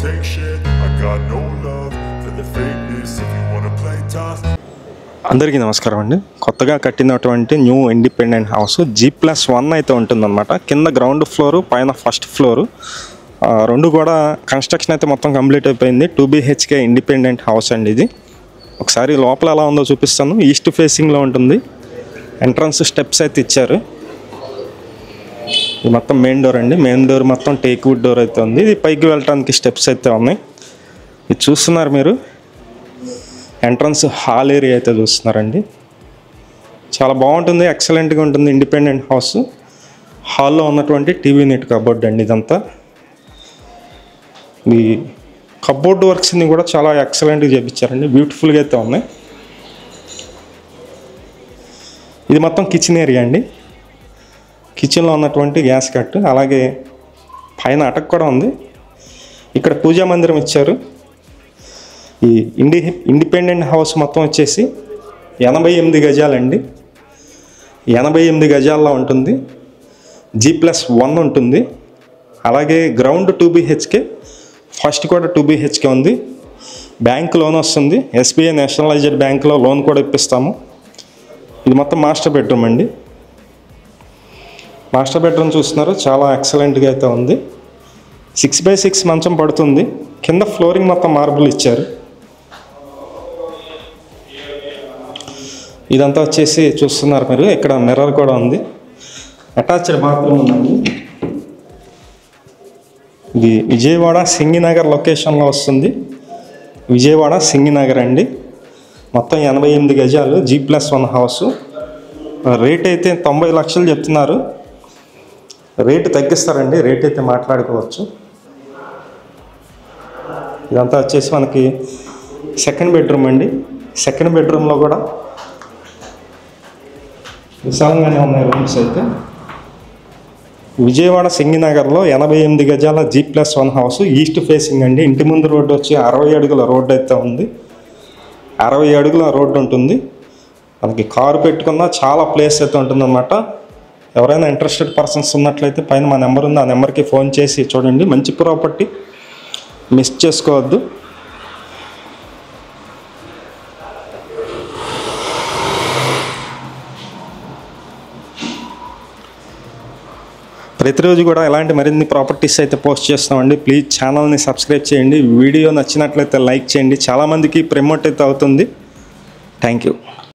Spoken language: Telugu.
take shit. I got no love for the fakeness. If you wanna play tough. అందరికీ నమస్కారం అండి. కొత్తగా కట్టినటువంటి న్యూ ఇండిపెండెంట్ హౌస్ G+1 అయితే ఉంటుందన్నమాట. కింద గ్రౌండ్ ఫ్లోరు, పైన ఫస్ట్ ఫ్లోరు, రెండు కూడా కన్స్ట్రక్షన్ అయితే మొత్తం కంప్లీట్ అయిపోయింది. 2 BHK ఇండిపెండెంట్ హౌస్ అండి ఇది. ఒకసారి లోపల ఎలా ఉందో చూపిస్తాను. ఈస్ట్ ఫేసింగ్లో ఉంటుంది. ఎంట్రన్స్ స్టెప్స్ అయితే ఇచ్చారు. ఇది మొత్తం మెయిన్ డోర్ అండి. మెయిన్ డోర్ మొత్తం టేక్ వుడ్ డోర్ అయితే ఉంది. ఇది పైకి వెళ్ళడానికి స్టెప్స్ అయితే ఉన్నాయి. ఇది చూస్తున్నారు మీరు. ఎంట్రన్స్ హాల్ ఏరియా అయితే చూస్తున్నారండి. చాలా బాగుంటుంది, ఎక్సలెంట్గా ఉంటుంది ఇండిపెండెంట్ హౌస్. హాల్లో ఉన్నటువంటి టీవీ యూనిట్ కబోర్డ్ అండి ఇదంతా. ఈ కబోర్డ్ వర్క్స్ని కూడా చాలా ఎక్సలెంట్గా చేయించారండి. బ్యూటిఫుల్గా అయితే ఉన్నాయి. ఇది మొత్తం కిచెన్ ఏరియా అండి. కిచెన్లో ఉన్నటువంటి గ్యాస్ కట్, అలాగే పైన అటక్ కూడా ఉంది. ఇక్కడ పూజా మందిరం ఇచ్చారు. ఈ ఇండిపెండెంట్ హౌస్ మొత్తం వచ్చేసి 88 గజాలండి. 88 గజాల్లో ఉంటుంది. G+1 ఉంటుంది. అలాగే గ్రౌండ్ 2 BHK, ఫస్ట్ కూడా 2 BHK ఉంది. బ్యాంక్ లోన్ వస్తుంది. SBI నేషనలైజ్డ్ బ్యాంక్లో లోన్ కూడా ఇప్పిస్తాము. ఇది మొత్తం మాస్టర్ బెడ్రూమ్ అండి. మాస్టర్ బెడ్రూమ్ చూస్తున్నారు, చాలా ఎక్సలెంట్గా అయితే ఉంది. 6x6 మంచం పడుతుంది. కింద ఫ్లోరింగ్ మొత్తం మార్బుల్ ఇచ్చారు. ఇదంతా వచ్చేసి చూస్తున్నారు మీరు. ఇక్కడ మిర్రర్ కూడా ఉంది. అటాచ్డ్ బాత్రూమ్ ఉందండి. ఇది విజయవాడ సింగినగర్ లొకేషన్లో వస్తుంది. విజయవాడ సింగినగర్ అండి. మొత్తం 88 గజాలు G+1 హౌస్. రేట్ అయితే 90 లక్షలు చెప్తున్నారు. రేటు తగ్గిస్తారండి. రేట్ అయితే మాట్లాడుకోవచ్చు. ఇదంతా వచ్చేసి మనకి సెకండ్ బెడ్రూమ్ అండి. సెకండ్ బెడ్రూమ్లో కూడా విశాలంగానే ఉన్నాయి రూమ్స్ అయితే. విజయవాడ సింగినగర్లో 88 గజాల G+1 హౌస్. ఈస్ట్ ఫేసింగ్ అండి. ఇంటి ముందు రోడ్డు వచ్చి 60 అడుగుల రోడ్డు అయితే ఉంది. 60 అడుగుల రోడ్డు ఉంటుంది. మనకి కారు పెట్టుకున్నా చాలా ప్లేస్ అయితే ఉంటుందన్నమాట. ఎవరైనా ఇంట్రెస్టెడ్ పర్సన్స్ ఉన్నట్లయితే పైన మా నెంబర్ ఉంది. ఆ నెంబర్కి ఫోన్ చేసి చూడండి. మంచి ప్రాపర్టీ, మిస్ చేసుకోవద్దు. ప్రతిరోజు కూడా ఇలాంటి మరిన్ని ప్రాపర్టీస్ అయితే పోస్ట్ చేస్తామండి. ప్లీజ్ ఛానల్ని సబ్స్క్రైబ్ చేయండి. వీడియో నచ్చినట్లయితే లైక్ చేయండి. చాలామందికి ప్రమోట్ అయితే అవుతుంది. Thank you.